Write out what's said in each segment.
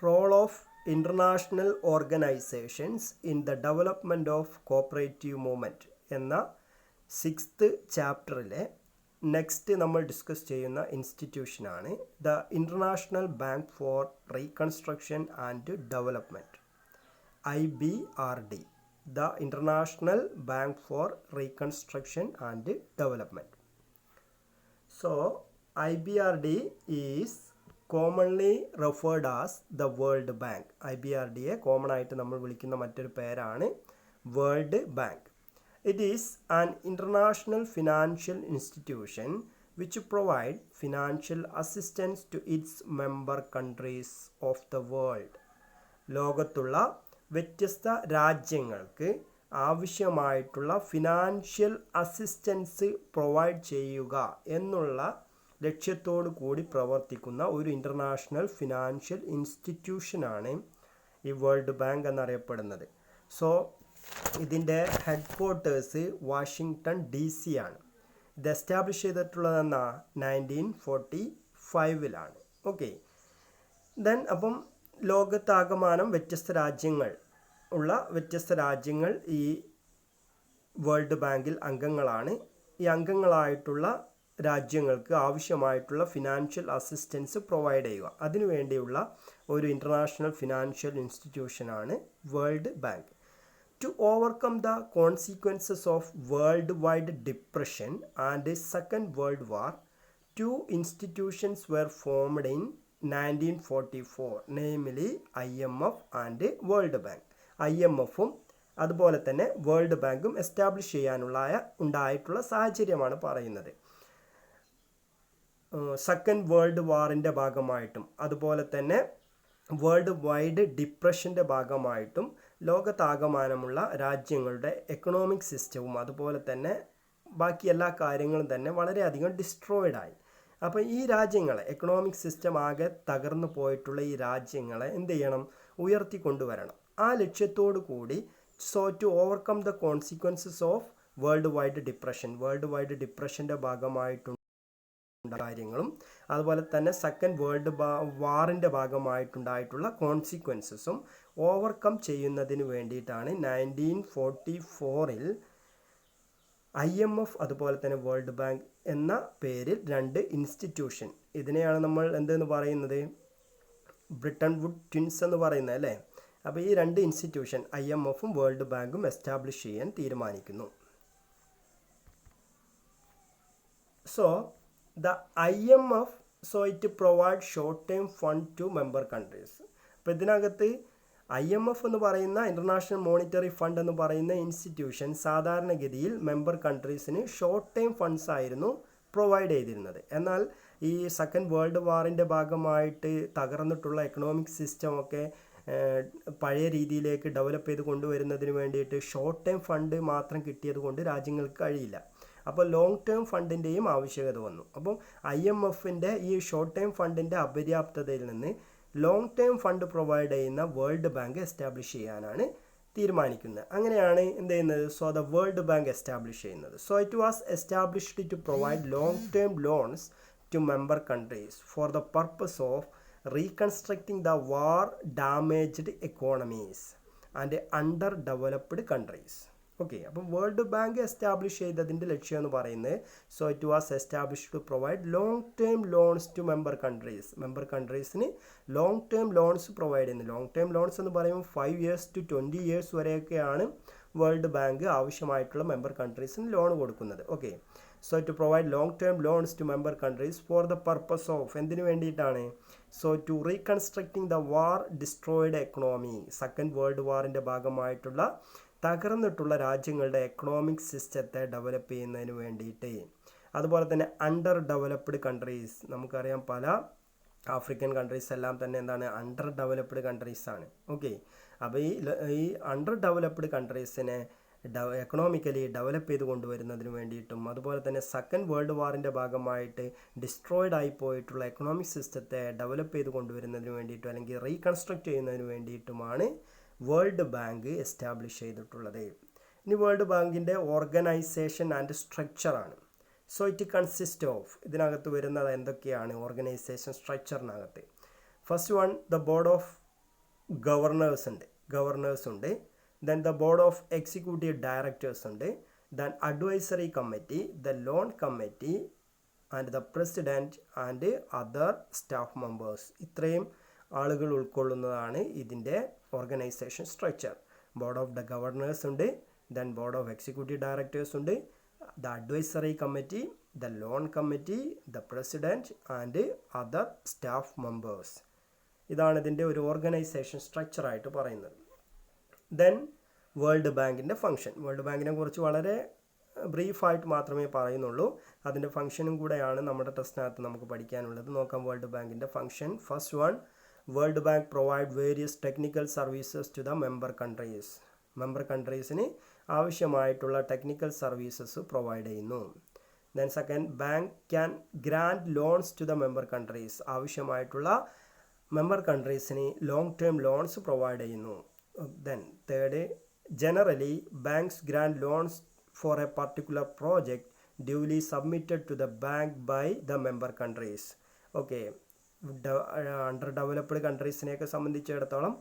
Role of international organizations in the development of cooperative movement എന്ന 6th ചാപ്റ്ററിലെ next നമ്മൾ discuss ചെയ്യുന്ന ഇൻസ്റ്റിറ്റ്യൂഷനാണ് the international bank for reconstruction and development IBRD. The International Bank for Reconstruction and Development. So IBRD is commonly referred as the World Bank. IBRD യെ common ആയിട്ട് നമ്മൾ വിളിക്കുന്ന മറ്റൊരു പേരാണ് world bank. It is an international financial institution which provide financial assistance to its member countries of the world. ലോകത്തുള്ള വ്യത്യസ്ത രാജ്യങ്ങൾക്ക് ആവശ്യമായിട്ടുള്ള ഫിനാൻഷ്യൽ അസിസ്റ്റൻസ് പ്രൊവൈഡ് ചെയ്യുക എന്നുള്ള ലക്ഷ്യത്തോടു കൂടി പ്രവർത്തിക്കുന്ന ഒരു ഇൻ്റർനാഷണൽ ഫിനാൻഷ്യൽ ഇൻസ്റ്റിറ്റ്യൂഷനാണ് ഈ വേൾഡ് ബാങ്ക് എന്നറിയപ്പെടുന്നത്. സോ ഇതിൻ്റെ ഹെഡ് ക്വാർട്ടേഴ്സ് വാഷിങ്ടൺ DC ആണ്. ഇത് എസ്റ്റാബ്ലിഷ് ചെയ്തിട്ടുള്ളതെന്നാ 1945 ഓക്കെ. ദെൻ അപ്പം ലോകത്താകമാനം വ്യത്യസ്ത രാജ്യങ്ങൾ ഈ വേൾഡ് ബാങ്കിൽ അംഗങ്ങളാണ്. ഈ അംഗങ്ങളായിട്ടുള്ള രാജ്യങ്ങൾക്ക് ആവശ്യമായിട്ടുള്ള ഫിനാൻഷ്യൽ അസിസ്റ്റൻസ് പ്രൊവൈഡ് ചെയ്യുക, അതിനുവേണ്ടിയുള്ള ഒരു ഇൻ്റർനാഷണൽ ഫിനാൻഷ്യൽ ഇൻസ്റ്റിറ്റ്യൂഷനാണ് world bank. To overcome the consequences of worldwide depression and the Second World War, two institutions were formed in 1944, namely IMF and World Bank. IMFും അതുപോലെ തന്നെ വേൾഡ് ബാങ്കും എസ്റ്റാബ്ലിഷ് ഉണ്ടായിട്ടുള്ള സാഹചര്യമാണ് പറയുന്നത്. സെക്കൻഡ് വേൾഡ് വാറിൻ്റെ ഭാഗമായിട്ടും അതുപോലെ തന്നെ വേൾഡ് വൈഡ് ഡിപ്രഷൻ്റെ ഭാഗമായിട്ടും ലോകത്താകമാനമുള്ള രാജ്യങ്ങളുടെ എക്കണോമിക് സിസ്റ്റവും അതുപോലെ തന്നെ ബാക്കി എല്ലാ കാര്യങ്ങളും തന്നെ വളരെയധികം ഡിസ്ട്രോയിഡായി. അപ്പോൾ ഈ രാജ്യങ്ങളെ എക്കണോമിക് സിസ്റ്റം ആകെ തകർന്നു പോയിട്ടുള്ള ഈ രാജ്യങ്ങളെ എന്ത് ചെയ്യണം, ഉയർത്തിക്കൊണ്ടുവരണം. ആ ലക്ഷ്യത്തോടു കൂടി to overcome the consequences of worldwide ഡിപ്രഷൻ്റെ ഭാഗമായിട്ടുള്ള കാര്യങ്ങളും അതുപോലെ തന്നെ സെക്കൻഡ് വേൾഡ് വാറിൻ്റെ ഭാഗമായിട്ടുണ്ടായിട്ടുള്ള കോൺസിക്വൻസസും ഓവർകം ചെയ്യുന്നതിന് വേണ്ടിയിട്ടാണ് 1944 IMF അതുപോലെ തന്നെ വേൾഡ് ബാങ്ക് എന്ന പേരിൽ രണ്ട് ഇൻസ്റ്റിറ്റ്യൂഷൻ, ഇതിനെയാണ് നമ്മൾ എന്തെന്ന് പറയുന്നത്, ബ്രിട്ടൻ വുഡ് ട്വിൻസ് എന്ന് പറയുന്നത് അല്ലേ. അപ്പോൾ ഈ രണ്ട് ഇൻസ്റ്റിറ്റ്യൂഷൻ IMFും വേൾഡ് ബാങ്കും എസ്റ്റാബ്ലിഷ് ചെയ്യാൻ തീരുമാനിക്കുന്നു. So the IMF it provide short term fund to member countries. അപ്പോൾ ഇതിനകത്ത് IMF എന്ന് പറയുന്ന ഇൻ്റർനാഷണൽ മോണിറ്ററി ഫണ്ട് എന്ന് പറയുന്ന ഇൻസ്റ്റിറ്റ്യൂഷൻ സാധാരണഗതിയിൽ മെമ്പർ കൺട്രീസിന് ഷോർട്ട് ടൈം ഫണ്ട്സ് ആയിരുന്നു പ്രൊവൈഡ് ചെയ്തിരുന്നത്. എന്നാൽ ഈ സെക്കൻഡ് വേൾഡ് വാറിൻ്റെ ഭാഗമായിട്ട് തകർന്നിട്ടുള്ള എക്കണോമിക് സിസ്റ്റമൊക്കെ പഴയ രീതിയിലേക്ക് ഡെവലപ്പ് ചെയ്ത് കൊണ്ടുവരുന്നതിന് വേണ്ടിയിട്ട് ഷോർട്ട് ടൈം ഫണ്ട് മാത്രം കിട്ടിയത് കൊണ്ട് രാജ്യങ്ങൾക്ക് കഴിയില്ല. അപ്പോൾ ലോങ് ടേം ഫണ്ടിൻ്റെയും ആവശ്യകത വന്നു. അപ്പോൾ IMFൻ്റെ ഈ ഷോർട്ട് ടൈം ഫണ്ടിൻ്റെ അപര്യാപ്തതയിൽ നിന്ന് ലോങ് ടേം ഫണ്ട് പ്രൊവൈഡ് ചെയ്യുന്ന വേൾഡ് ബാങ്ക് എസ്റ്റാബ്ലിഷ് ചെയ്യാനാണ് തീരുമാനിക്കുന്നത്. അങ്ങനെയാണ് എന്ത് ചെയ്യുന്നത്, so the world bank establish ചെയ്യുന്നത്. So it was established to provide long term loans to member countries for the purpose of reconstructing the war damaged economies and under developed countries. Okay. അപ്പം world bank establish ചെയ്തതിൻ്റെ ലക്ഷ്യം എന്ന് പറയുന്നത് so it was establish to provide long term loans to member കൺട്രീസിന് long term loans provide ചെയ്യുന്നത്. Long term loans എന്ന് പറയുമ്പോൾ 5 years to 20 years വരെയൊക്കെയാണ് വേൾഡ് ബാങ്ക് ആവശ്യമായിട്ടുള്ള മെമ്പർ കൺട്രീസിന് ലോൺ കൊടുക്കുന്നത്. Okay. So to provide long term loans to member countries for the purpose of എന്തിനു വേണ്ടിയിട്ടാണ്, so to reconstructing the war destroyed economy, second world വാറിൻ്റെ ഭാഗമായിട്ടുള്ള തകർന്നിട്ടുള്ള രാജ്യങ്ങളുടെ എക്കണോമിക് സിസ്റ്റത്തെ ഡെവലപ്പ് ചെയ്യുന്നതിന് വേണ്ടിയിട്ട്. അതുപോലെ തന്നെ അണ്ടർ ഡെവലപ്ഡ് കൺട്രീസ്, നമുക്കറിയാം പല ആഫ്രിക്കൻ കൺട്രീസ് എല്ലാം തന്നെ എന്താണ്, അണ്ടർ ഡെവലപ്ഡ് കൺട്രീസാണ്. ഓക്കെ. അപ്പോൾ ഈ അണ്ടർ ഡെവലപ്ഡ് കൺട്രീസിനെ എക്കണോമിക്കലി ഡെവലപ്പ് ചെയ്ത് കൊണ്ടുവരുന്നതിന് വേണ്ടിയിട്ടും അതുപോലെ തന്നെ സെക്കൻഡ് വേൾഡ് വാറിൻ്റെ ഭാഗമായിട്ട് ഡിസ്ട്രോയിഡ് ആയി പോയിട്ടുള്ള എക്കണോമിക് സിസ്റ്റത്തെ ഡെവലപ്പ് ചെയ്ത് കൊണ്ടുവരുന്നതിന് വേണ്ടിയിട്ടും അല്ലെങ്കിൽ റീകൺസ്ട്രക്റ്റ് ചെയ്യുന്നതിന് വേണ്ടിയിട്ടുമാണ് വേൾഡ് ബാങ്ക് എസ്റ്റാബ്ലിഷ് ചെയ്തിട്ടുള്ളത്. ഇനി വേൾഡ് ബാങ്കിൻ്റെ ഓർഗനൈസേഷൻ ആൻഡ് സ്ട്രക്ചറാണ്. സോ ഇറ്റ് കൺസിസ്റ്റ് ഓഫ്, ഇതിനകത്ത് വരുന്നത് എന്തൊക്കെയാണ് ഓർഗനൈസേഷൻ സ്ട്രക്ചറിനകത്ത്. First one, the board of governors ഉണ്ട്. Then the board of executive directors ഉണ്ട്. Then advisory committee, the loan committee and the president and other staff members. ഇത്രയും ആളുകൾ ഉൾക്കൊള്ളുന്നതാണ് ഇതിൻ്റെ organisation structure. Board of the governors ഉണ്ട്, then board of executive directors ഉണ്ട്, the advisory committee, the loan committee, the president and other staff members. ഇതാണ് ഇതിൻ്റെ ഒരു organisation സ്ട്രക്ചറായിട്ട് പറയുന്നത്. ദെൻ വേൾഡ് ബാങ്കിൻ്റെ ഫംഗ്ഷൻ. വേൾഡ് ബാങ്കിനെ കുറിച്ച് വളരെ ബ്രീഫായിട്ട് മാത്രമേ പറയുന്നുള്ളൂ. അതിൻ്റെ ഫംഗ്ഷനും കൂടെയാണ് നമ്മുടെ ടെസ്റ്റിനകത്ത് നമുക്ക് പഠിക്കാനുള്ളത്. നോക്കാം വേൾഡ് ബാങ്കിൻ്റെ function. First one, world bank provide various technical services to the member countries. Member കൺട്രീസിന് ആവശ്യമായിട്ടുള്ള ടെക്നിക്കൽ സർവീസസ് പ്രൊവൈഡ് ചെയ്യുന്നു. Then second, bank can grant loans to the member countries. ആവശ്യമായിട്ടുള്ള മെമ്പർ കൺട്രീസിന് ലോങ് ടേം ലോൺസ് പ്രൊവൈഡ് ചെയ്യുന്നു. Then third, generally banks grant loans for a particular project duly submitted to the bank by the member countries. Okay, underdeveloped കൺട്രീസിനെയൊക്കെ സംബന്ധിച്ചിടത്തോളം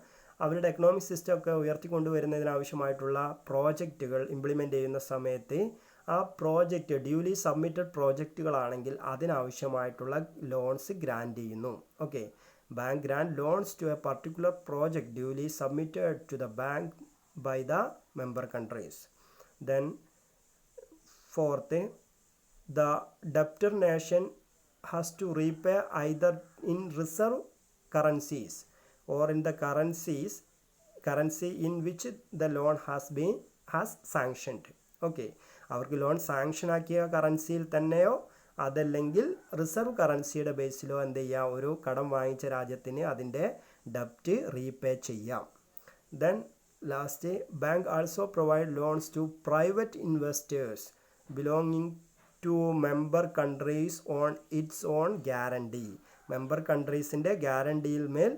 അവരുടെ economic system ഒക്കെ ഉയർത്തിക്കൊണ്ടുവരുന്നതിനാവശ്യമായിട്ടുള്ള പ്രോജക്റ്റുകൾ implement ചെയ്യുന്ന സമയത്ത് ആ പ്രോജക്റ്റ് ഡ്യൂലി സബ്മിറ്റഡ് പ്രോജക്റ്റുകളാണെങ്കിൽ അതിനാവശ്യമായിട്ടുള്ള ലോൺസ് ഗ്രാൻഡ് ചെയ്യുന്നു. Okay, bank grant loans to a particular project duly submitted to the bank by the member countries. Then fourth, the debtor nation has to repay either in reserve currencies or in the currency in which the loan has sanctioned. Okay, അവർക്ക് loan sanction ആക്കിയ കറൻസിയിൽ തന്നെയോ അതല്ലെങ്കിൽ reserve കറൻസിയുടെ ബേസിലോ എന്ത് ചെയ്യാം, ഒരു കടം വാങ്ങിച്ച രാജ്യത്തിന് അതിൻ്റെ ഡെപ്റ്റ് റീപേ ചെയ്യാം. Then last, bank also provide loans to private investors belonging to member countries on its own guarantee. Member കൺട്രീസിൻ്റെ ഗ്യാരണ്ടിയിൽ മേൽ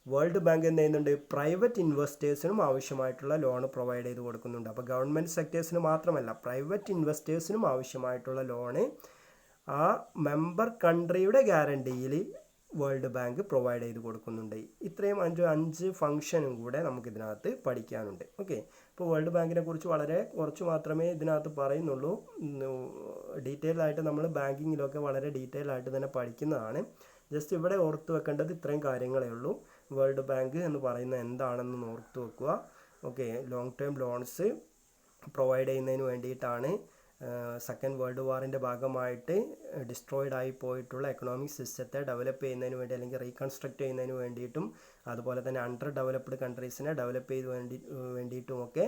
വേൾഡ് ബാങ്ക് എന്ത് ചെയ്യുന്നുണ്ട്, പ്രൈവറ്റ് ഇൻവെസ്റ്റേഴ്സിനും ആവശ്യമായിട്ടുള്ള ലോൺ പ്രൊവൈഡ് ചെയ്ത് കൊടുക്കുന്നുണ്ട്. അപ്പോൾ ഗവൺമെൻറ് സെക്ടേഴ്സിന് മാത്രമല്ല പ്രൈവറ്റ് ഇൻവെസ്റ്റേഴ്സിനും ആവശ്യമായിട്ടുള്ള ലോണ് ആ മെമ്പർ കൺട്രിയുടെ ഗ്യാരണ്ടിയിൽ വേൾഡ് ബാങ്ക് പ്രൊവൈഡ് ചെയ്ത് കൊടുക്കുന്നുണ്ട്. ഇത്രയും അഞ്ച് ഫംഗ്ഷനും കൂടെ നമുക്കിതിനകത്ത് പഠിക്കാനുണ്ട്. ഓക്കെ, ഇപ്പോൾ വേൾഡ് ബാങ്കിനെ കുറിച്ച് വളരെ കുറച്ച് മാത്രമേ ഇതിനകത്ത് പറയുന്നുള്ളൂ. ഡീറ്റെയിൽ ആയിട്ട് നമ്മൾ ബാങ്കിങ്ങിലൊക്കെ വളരെ ഡീറ്റെയിൽ ആയിട്ട് തന്നെ പഠിക്കുന്നതാണ്. ജസ്റ്റ് ഇവിടെ ഓർത്ത് വെക്കേണ്ടത് ഇത്രയും കാര്യങ്ങളേ ഉള്ളൂ. വേൾഡ് ബാങ്ക് എന്ന് പറയുന്നത് എന്താണെന്ന് ഓർത്ത് വെക്കുക. Okay, long term loans provide ചെയ്യുന്നതിന് വേണ്ടിയിട്ടാണ് സെക്കൻഡ് വേൾഡ് വാറിൻ്റെ ഭാഗമായിട്ട് ഡിസ്ട്രോയിഡ് ആയി പോയിട്ടുള്ള എക്കണോമിക് സിസ്റ്റത്തെ ഡെവലപ്പ് ചെയ്യുന്നതിന് വേണ്ടി അല്ലെങ്കിൽ റീകൺസ്ട്രക്ട് ചെയ്യുന്നതിന് വേണ്ടിയിട്ടും അതുപോലെ തന്നെ അണ്ടർ ഡെവലപ്ഡ് കൺട്രീസിനെ ഡെവലപ്പ് ചെയ്ത് വേണ്ടിയിട്ടുമൊക്കെ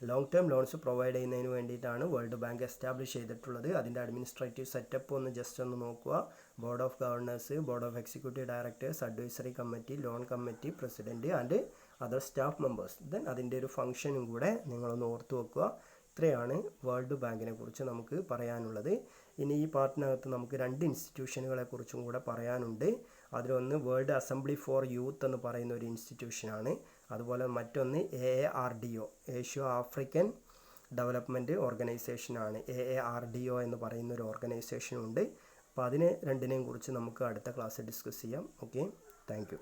ലോങ് ടേം ലോൺസ് പ്രൊവൈഡ് ചെയ്യുന്നതിന് വേണ്ടിയിട്ടാണ് വേൾഡ് ബാങ്ക് എസ്റ്റാബ്ലിഷ് ചെയ്തിട്ടുള്ളത്. അതിൻ്റെ അഡ്മിനിസ്ട്രേറ്റീവ് സെറ്റപ്പ് ഒന്ന് ജസ്റ്റ് ഒന്ന് നോക്കുക. Board of governor's, board of executive directors, advisory committee, loan committee, president and other staff members. Then അതിൻ്റെ ഒരു ഫംഗ്ഷനും കൂടെ നിങ്ങളൊന്ന് ഓർത്ത് വെക്കുക. ഇത്രയാണ് വേൾഡ് ബാങ്കിനെ കുറിച്ച് നമുക്ക് പറയാനുള്ളത്. ഇനി ഈ പാർട്ടിനകത്ത് നമുക്ക് 2 ഇൻസ്റ്റിറ്റ്യൂഷനുകളെ കുറിച്ചും കൂടെ പറയാനുണ്ട്. അതിലൊന്ന് വേൾഡ് അസംബ്ലി ഫോർ യൂത്ത് എന്ന് പറയുന്ന ഒരു ഇൻസ്റ്റിറ്റ്യൂഷനാണ്. അതുപോലെ മറ്റൊന്ന് AARDO, ഏഷ്യ ആഫ്രിക്കൻ ഡെവലപ്മെൻറ്റ് ഓർഗനൈസേഷനാണ്. AARDO എന്ന് പറയുന്ന ഒരു ഓർഗനൈസേഷനുണ്ട്. അപ്പോൾ അതിനെ രണ്ടിനെയും കുറിച്ച് നമുക്ക് അടുത്ത ക്ലാസ്സിൽ ഡിസ്കസ് ചെയ്യാം. Okay, thank you.